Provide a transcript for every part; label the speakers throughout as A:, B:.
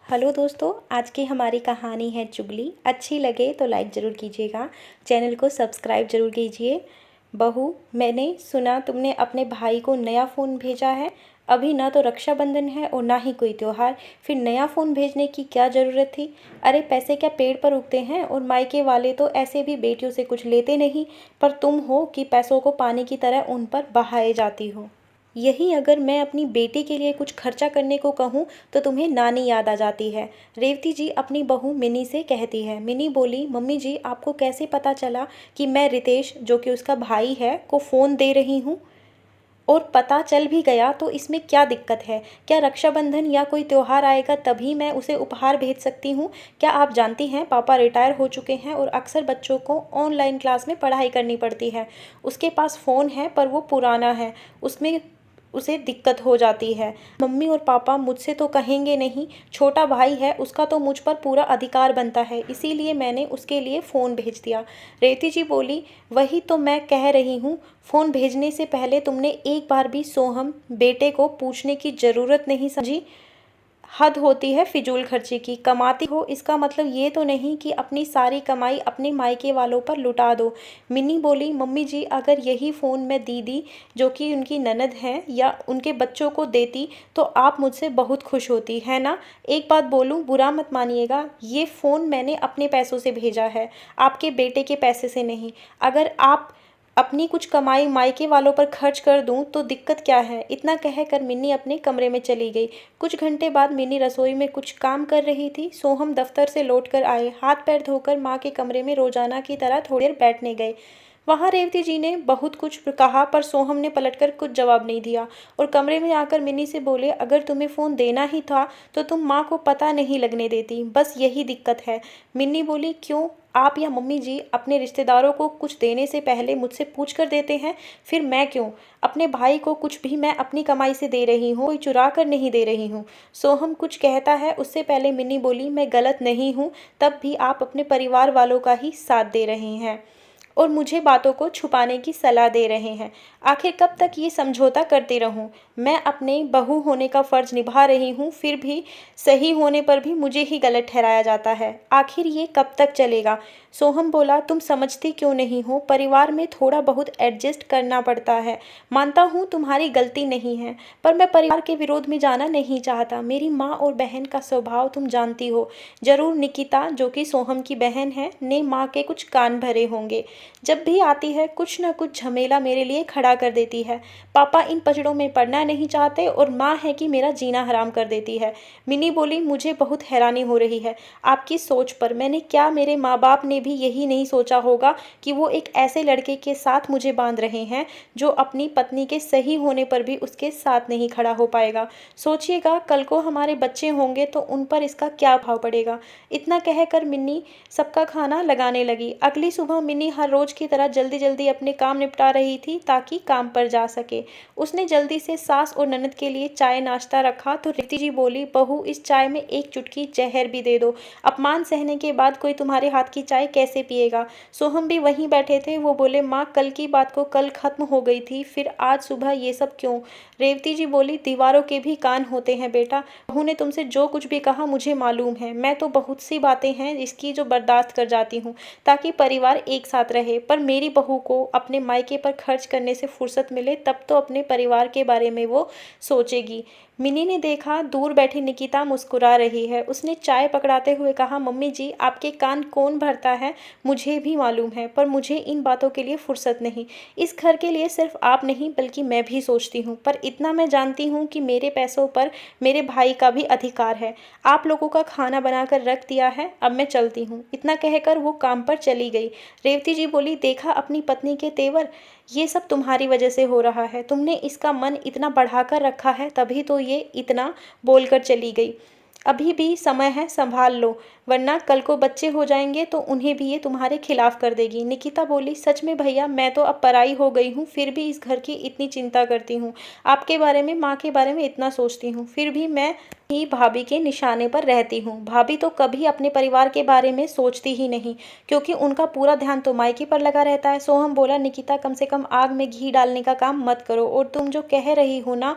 A: Hello दोस्तों, आज की हमारी कहानी है चुगली। अच्छी लगे तो लाइक ज़रूर कीजिएगा, चैनल को सब्सक्राइब ज़रूर कीजिए। बहू, मैंने सुना तुमने अपने भाई को नया फ़ोन भेजा है। अभी ना तो रक्षाबंधन है और ना ही कोई त्योहार, फिर नया फ़ोन भेजने की क्या ज़रूरत थी। अरे पैसे क्या पेड़ पर उगते हैं, और मायके वाले तो ऐसे भी बेटियों से कुछ लेते नहीं, पर तुम हो कि पैसों को पानी की तरह उन पर बहाए जाती हो। यही अगर मैं अपनी बेटी के लिए कुछ खर्चा करने को कहूँ तो तुम्हें नानी याद आ जाती है। रेवती जी अपनी बहू मिनी से कहती है। मिनी बोली, मम्मी जी आपको कैसे पता चला कि मैं रितेश, जो कि उसका भाई है, को फ़ोन दे रही हूँ? और पता चल भी गया तो इसमें क्या दिक्कत है? क्या रक्षाबंधन या कोई त्योहार आएगा तभी मैं उसे उपहार भेज सकती हूँ? क्या आप जानती हैं पापा रिटायर हो चुके हैं और अक्सर बच्चों को ऑनलाइन क्लास में पढ़ाई करनी पड़ती है। उसके पास फ़ोन है पर वो पुराना है, उसमें उसे दिक्कत हो जाती है। मम्मी और पापा मुझसे तो कहेंगे नहीं, छोटा भाई है उसका तो मुझ पर पूरा अधिकार बनता है, इसीलिए मैंने उसके लिए फ़ोन भेज दिया। रेवती जी बोली, वही तो मैं कह रही हूँ, फ़ोन भेजने से पहले तुमने एक बार भी सोहम बेटे को पूछने की ज़रूरत नहीं समझी। हद होती है फिजूल खर्ची की। कमाती हो इसका मतलब ये तो नहीं कि अपनी सारी कमाई अपने मायके वालों पर लुटा दो। मिनी बोली, मम्मी जी अगर यही फ़ोन मैं दीदी, जो कि उनकी ननद हैं, या उनके बच्चों को देती तो आप मुझसे बहुत खुश होती है ना। एक बात बोलूँ, बुरा मत मानिएगा, ये फ़ोन मैंने अपने पैसों से भेजा है, आपके बेटे के पैसे से नहीं। अगर आप अपनी कुछ कमाई मायके वालों पर खर्च कर दूं तो दिक्कत क्या है? इतना कहकर मिन्नी अपने कमरे में चली गई। कुछ घंटे बाद मिन्नी रसोई में कुछ काम कर रही थी। सोहम दफ्तर से लौटकर आए, हाथ पैर धोकर माँ के कमरे में रोजाना की तरह थोड़ी देर बैठने गए। वहाँ रेवती जी ने बहुत कुछ कहा पर सोहम ने पलटकर कुछ जवाब नहीं दिया और कमरे में आकर मिन्नी से बोले, अगर तुम्हें फ़ोन देना ही था तो तुम माँ को पता नहीं लगने देती, बस यही दिक्कत है। मिन्नी बोली, क्यों? आप या मम्मी जी अपने रिश्तेदारों को कुछ देने से पहले मुझसे पूछ कर देते हैं, फिर मैं क्यों? अपने भाई को कुछ भी मैं अपनी कमाई से दे रही हूँ, कोई चुरा कर नहीं दे रही हूँ। सोहम कुछ कहता है उससे पहले मिन्नी बोली, मैं गलत नहीं हूँ, तब भी आप अपने परिवार वालों का ही साथ दे रहे हैं और मुझे बातों को छुपाने की सलाह दे रहे हैं। आखिर कब तक ये समझौता करती रहूं? मैं अपने बहू होने का फ़र्ज निभा रही हूँ, फिर भी सही होने पर भी मुझे ही गलत ठहराया जाता है। आखिर ये कब तक चलेगा? सोहम बोला, तुम समझती क्यों नहीं हो? परिवार में थोड़ा बहुत एडजस्ट करना पड़ता है। मानता हूँ तुम्हारी गलती नहीं है, पर मैं परिवार के विरोध में जाना नहीं चाहता। मेरी माँ और बहन का स्वभाव तुम जानती हो। जरूर निकिता, जो कि सोहम की बहन है, ने माँ के कुछ कान भरे होंगे। जब भी आती है कुछ न कुछ झमेला मेरे लिए खड़ा कर देती है। पापा इन पचड़ों में पड़ना नहीं चाहते और माँ है कि मेरा जीना हराम कर देती है। मिनी बोली, मुझे बहुत हैरानी हो रही है आपकी सोच पर। मैंने क्या, मेरे माँ बाप ने भी यही नहीं सोचा होगा कि वो एक ऐसे लड़के के साथ मुझे बांध रहे हैं जो अपनी पत्नी के सही होने पर भी उसके साथ नहीं खड़ा हो पाएगा। सोचिएगा, कल को हमारे बच्चे होंगे तो उन पर इसका क्या भाव पड़ेगा। इतना कहकर मिन्नी सबका खाना लगाने लगी। अगली सुबह मिन्नी हर रोज की तरह जल्दी जल्दी अपने काम निपटा रही थी ताकि काम पर जा सके। उसने जल्दी से सास और ननद के लिए चाय नाश्ता रखा तो रेवती जी बोली, बहू इस चाय में एक चुटकी जहर भी दे दो। अपमान सहने के बाद कोई तुम्हारे हाथ की चाय कैसे पिएगा? सोहम भी वहीं बैठे थे। वो बोले, माँ कल की बात को कल खत्म हो गई थी, फिर आज सुबह ये सब क्यों? रेवती जी बोली, दीवारों के भी कान होते हैं बेटा। बहू ने तुमसे जो कुछ भी कहा मुझे मालूम है। मैं तो बहुत सी बातें हैं इसकी जो बर्दाश्त कर जाती हूँ ताकि परिवार एक साथ रहे, पर मेरी बहू को अपने मायके पर खर्च करने से फुर्सत मिले तब तो अपने परिवार के बारे में वो सोचेगी। मिनी ने देखा दूर बैठी निकिता मुस्कुरा रही है। उसने चाय पकड़ाते हुए कहा, मम्मी जी आपके कान कौन भरता है मुझे भी मालूम है, पर मुझे इन बातों के लिए फुर्सत नहीं। इस घर के लिए सिर्फ आप नहीं बल्कि मैं भी सोचती हूँ, पर इतना मैं जानती हूँ कि मेरे पैसों पर मेरे भाई का भी अधिकार है। आप लोगों का खाना बनाकर रख दिया है, अब मैं चलती हूँ। इतना कहकर वो काम पर चली गई। रेवती जी बोली, देखा अपनी पत्नी के तेवर, ये सब तुम्हारी वजह से हो रहा है। तुमने इसका मन इतना बढ़ाकर रखा है तभी तो ये इतना बोलकर चली गई। अभी भी समय है, संभाल लो, वरना कल को बच्चे हो जाएंगे तो उन्हें भी ये तुम्हारे खिलाफ कर देगी। निकिता बोली, सच में भैया मैं तो अब पराई हो गई हूँ, फिर भी इस घर की इतनी चिंता करती हूँ। आपके बारे में, माँ के बारे में इतना सोचती हूँ, फिर भी मैं ही भाभी के निशाने पर रहती हूँ। भाभी तो कभी अपने परिवार के बारे में सोचती ही नहीं, क्योंकि उनका पूरा ध्यान तो मायके पर लगा रहता है। सोहम बोला, निकिता कम से कम आग में घी डालने का काम मत करो, और तुम जो कह रही हो ना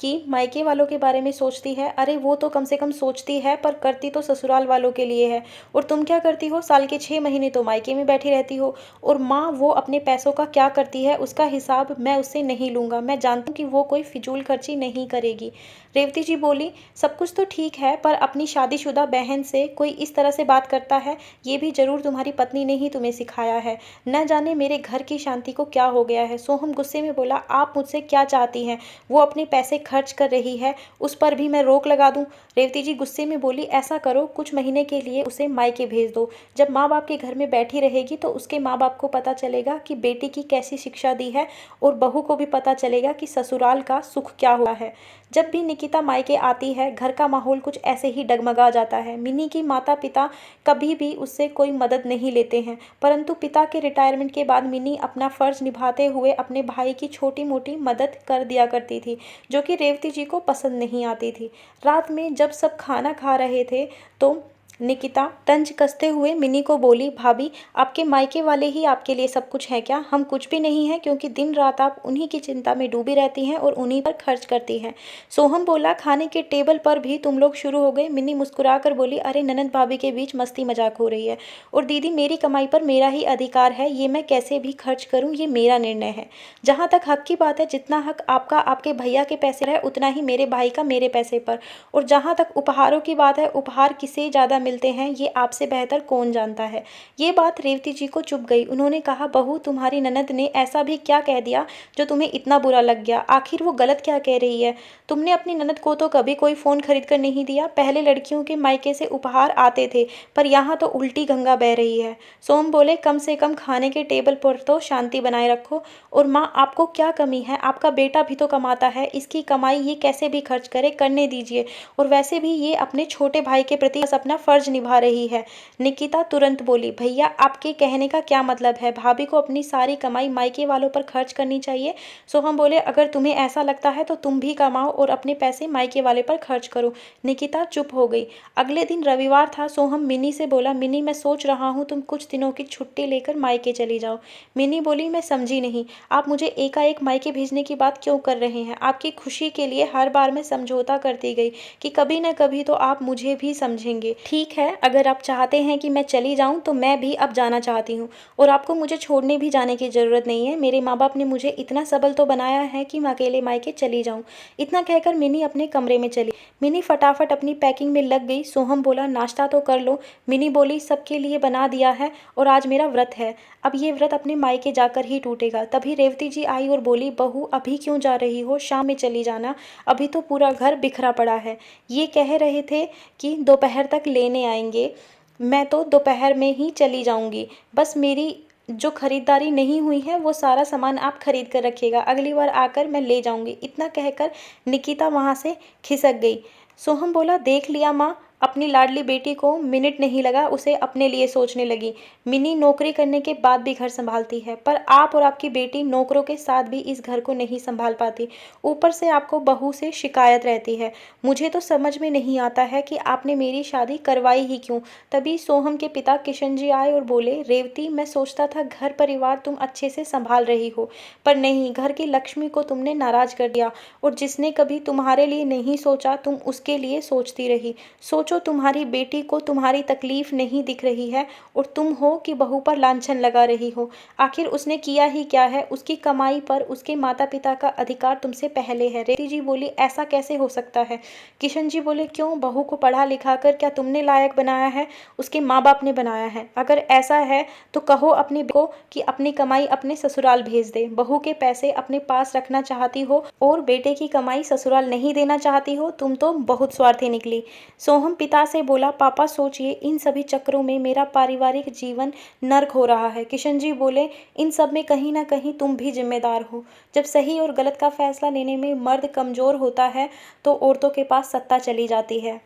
A: कि मायके वालों के बारे में सोचती है। अरे वो तो कम से कम सोचती है, पर करती तो ससुराल वालों के लिए है। और तुम क्या करती हो, साल के 6 महीने तो मायके में बैठी रहती हो। और माँ वो अपने पैसों का क्या करती है उसका हिसाब मैं उससे नहीं लूँगा। मैं जानती हूँ कि वो कोई फिजूल खर्ची नहीं करेगी। रेवती जी बोली, सब कुछ तो ठीक है, पर अपनी शादीशुदा बहन से कोई इस तरह से बात करता है, ये भी जरूर तुम्हारी पत्नी ने ही तुम्हें सिखाया है। न जाने मेरे घर की शांति को क्या हो गया है। सोहम गुस्से में बोला, आप मुझसे क्या चाहती हैं? वो अपने पैसे खर्च कर रही है, उस पर भी मैं रोक लगा दूं? रेवती जी गुस्से में बोली, ऐसा करो, कुछ महीने के लिए उसे मायके भेज दो। जब माँ बाप के घर में बैठी रहेगी तो उसके माँ बाप को पता चलेगा कि बेटी की कैसी शिक्षा दी है, और बहू को भी पता चलेगा कि ससुराल का सुख क्या हुआ है। जब भी निकिता मायके आती है, घर का माहौल कुछ ऐसे ही डगमगा जाता है। मिनी की माता पिता कभी भी उससे कोई मदद नहीं लेते हैं, परंतु पिता के रिटायरमेंट के बाद मिनी अपना फर्ज निभाते हुए अपने भाई की छोटी मोटी मदद कर दिया करती थी, जो कि रेवती जी को पसंद नहीं आती थी। रात में जब सब खाना खा रहे थे तो निकिता तंज कसते हुए मिनी को बोली, भाभी आपके मायके वाले ही आपके लिए सब कुछ है क्या? हम कुछ भी नहीं है, क्योंकि दिन रात आप उन्हीं की चिंता में डूबी रहती हैं और उन्हीं पर खर्च करती हैं। सोहम बोला, खाने के टेबल पर भी तुम लोग शुरू हो गए। मिनी मुस्कुराकर बोली, अरे ननद भाभी के बीच मस्ती मजाक हो रही है। और दीदी, मेरी कमाई पर मेरा ही अधिकार है, ये मैं कैसे भी खर्च करूँ ये मेरा निर्णय है। जहाँ तक हक की बात है, जितना हक आपका आपके भैया के पैसे है उतना ही मेरे भाई का मेरे पैसे पर। और जहाँ तक उपहारों की बात है, उपहार किसे ज़्यादा मिलते हैं ये आपसे बेहतर कौन जानता है। ये बात रेवती जी को चुभ गई। उन्होंने कहा, बहू तुम्हारी ननद ने ऐसा भी क्या कह दिया जो तुम्हें इतना बुरा लग गया? आखिर वो गलत क्या कह रही है? तुमने अपनी ननद को तो कभी कोई फ़ोन खरीद कर नहीं दिया। पहले लड़कियों के मायके से उपहार आते थे, पर यहाँ तो उल्टी गंगा बह रही है। सोम बोले, कम से कम खाने के टेबल पर तो शांति बनाए रखो। और माँ, आपको क्या कमी है? आपका बेटा भी तो कमाता है, इसकी कमाई ये कैसे भी खर्च करे, करने दीजिए। और वैसे भी ये अपने छोटे भाई के प्रति बस अपना फर्ज निभा रही है। निकिता तुरंत बोली, भैया आपके कहने का क्या मतलब है? भाभी को अपनी सारी कमाई मायके वालों पर खर्च करनी चाहिए। सोहम बोले, अगर तुम्हें ऐसा लगता है तो तुम भी कमाओ और अपने पैसे मायके वाले पर खर्च करो। निकिता चुप हो गई। अगले दिन रविवार था। सोहम मिनी से बोला, मिनी मैं सोच रहा हूँ तुम कुछ दिनों की छुट्टी लेकर मायके चली जाओ। मिनी बोली, मैं समझी नहीं, आप मुझे एकाएक मायके भेजने की बात क्यों कर रहे हैं? आपकी खुशी के लिए हर बार मैं समझौता करती गई कि कभी न कभी तो आप मुझे भी समझेंगे। ठीक है, अगर आप चाहते हैं कि मैं चली जाऊं तो मैं भी अब जाना चाहती हूं, और आपको मुझे छोड़ने भी जाने की ज़रूरत नहीं है। मेरे माँ बाप ने मुझे इतना सबल तो बनाया है कि मैं अकेले मायके चली जाऊं। इतना कहकर मिनी अपने कमरे में चली। मिनी फटाफट अपनी पैकिंग में लग गई। सोहम बोला, नाश्ता तो कर लो। मिनी बोली, सबके लिए बना दिया है, और आज मेरा व्रत है, अब ये व्रत अपने मायके जाकर ही टूटेगा। तभी रेवती जी आई और बोली, बहू अभी क्यों जा रही हो? शाम में चली जाना, अभी तो पूरा घर बिखरा पड़ा है। ये कह रहे थे कि दोपहर तक लेने आएंगे, मैं तो दोपहर में ही चली जाऊंगी। बस मेरी जो खरीदारी नहीं हुई है वो सारा सामान आप खरीद कर रखिएगा, अगली बार आकर मैं ले जाऊंगी। इतना कहकर निकिता वहाँ से खिसक गई। सोहम बोला, देख लिया माँ, अपनी लाडली बेटी को मिनट नहीं लगा उसे अपने लिए सोचने लगी। मिनी नौकरी करने के बाद भी घर संभालती है, पर आप और आपकी बेटी नौकरों के साथ भी इस घर को नहीं संभाल पाती। ऊपर से आपको बहू से शिकायत रहती है। मुझे तो समझ में नहीं आता है कि आपने मेरी शादी करवाई ही क्यों। तभी सोहम के पिता किशन जी आए और बोले, रेवती मैं सोचता था घर परिवार तुम अच्छे से संभाल रही हो, पर नहीं, घर की लक्ष्मी को तुमने नाराज कर दिया, और जिसने कभी तुम्हारे लिए नहीं सोचा तुम उसके लिए सोचती रही। सोचो, तुम्हारी बेटी को तुम्हारी तकलीफ नहीं दिख रही है, और तुम हो कि बहू पर लांछन लगा रही हो। आखिर उसने किया ही क्या है? उसकी कमाई पर उसके माता पिता का अधिकार तुमसे पहले है। रेवती जी बोली, ऐसा कैसे हो सकता है? किशन जी बोले, क्यों, बहू को पढ़ा लिखा कर क्या तुमने लायक बनाया है? उसके माँ बाप ने बनाया है। अगर ऐसा है तो कहो अपने को कि अपनी कमाई अपने ससुराल भेज दे। बहू के पैसे अपने पास रखना चाहती हो और बेटे की कमाई ससुराल नहीं देना चाहती हो। तुम तो बहुत स्वार्थी निकली। सोहम पिता से बोला, पापा सोचिए, इन सभी चक्रों में मेरा पारिवारिक जीवन नर्क हो रहा है। किशन जी बोले, इन सब में कहीं ना कहीं तुम भी जिम्मेदार हो। जब सही और गलत का फैसला लेने में मर्द कमज़ोर होता है तो औरतों के पास सत्ता चली जाती है।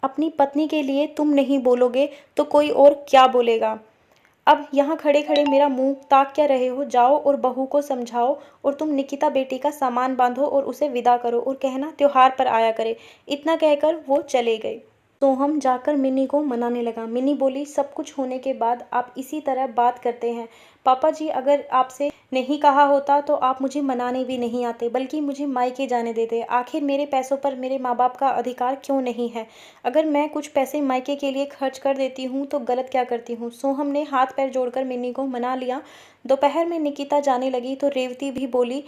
A: अपनी पत्नी के लिए तुम नहीं बोलोगे तो कोई और क्या बोलेगा? अब यहाँ खड़े खड़े मेरा मुंह ताक क्या रहे हो? जाओ और बहू को समझाओ, और तुम निकिता बेटी का सामान बांधो और उसे विदा करो, और कहना त्योहार पर आया करे। इतना कहकर वो चले गए। सोहम जाकर मिनी को मनाने लगा। मिनी बोली, सब कुछ होने के बाद आप इसी तरह बात करते हैं। पापा जी, अगर आपसे नहीं कहा होता तो आप मुझे मनाने भी नहीं आते, बल्कि मुझे मायके जाने देते। आखिर मेरे पैसों पर मेरे माँ बाप का अधिकार क्यों नहीं है? अगर मैं कुछ पैसे मायके के लिए खर्च कर देती हूँ तो गलत क्या करती हूँ? सोहम ने हाथ पैर जोड़कर मिनी को मना लिया। दोपहर में निकिता जाने लगी तो रेवती भी बोली,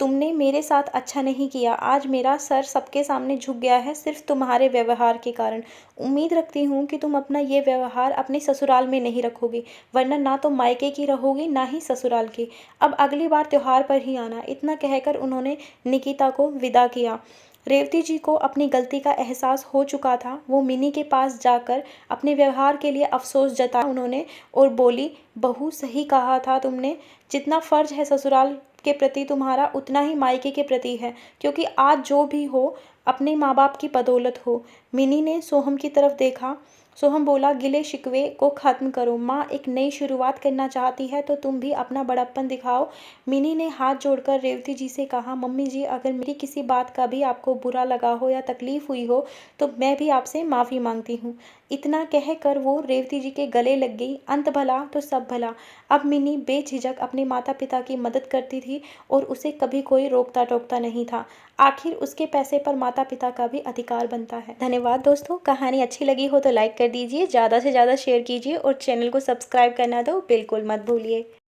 A: तुमने मेरे साथ अच्छा नहीं किया। आज मेरा सर सबके सामने झुक गया है सिर्फ तुम्हारे व्यवहार के कारण। उम्मीद रखती हूँ कि तुम अपना ये व्यवहार अपने ससुराल में नहीं रखोगी, वरना ना तो मायके की रहोगी ना ही ससुराल की। अब अगली बार त्योहार पर ही आना। इतना कहकर उन्होंने निकिता को विदा किया। रेवती जी को अपनी गलती का एहसास हो चुका था। वो मिनी के पास जाकर अपने व्यवहार के लिए अफसोस जताया उन्होंने और बोली, बहू सही कहा था तुमने। जितना फ़र्ज है ससुराल के प्रति तुम्हारा, उतना ही मायके के प्रति है, क्योंकि आज जो भी हो अपने माँ बाप की बदौलत हो। मिनी ने सोहम की तरफ देखा। सोहम बोला, गिले शिकवे को ख़त्म करो। माँ एक नई शुरुआत करना चाहती है तो तुम भी अपना बड़प्पन दिखाओ। मिनी ने हाथ जोड़कर रेवती जी से कहा, मम्मी जी, अगर मेरी किसी बात का भी आपको बुरा लगा हो या तकलीफ़ हुई हो तो मैं भी आपसे माफ़ी मांगती हूँ। इतना कहकर वो रेवती जी के गले लग गई। अंत भला तो सब भला। अब मिनी बेझिझक अपने माता पिता की मदद करती थी और उसे कभी कोई रोकता टोकता नहीं था। आखिर उसके पैसे पर माता पिता का भी अधिकार बनता है। धन्यवाद दोस्तों। कहानी अच्छी लगी हो तो लाइक कर दीजिए, ज़्यादा से ज़्यादा शेयर कीजिए और चैनल को सब्सक्राइब करना तो बिल्कुल मत भूलिए।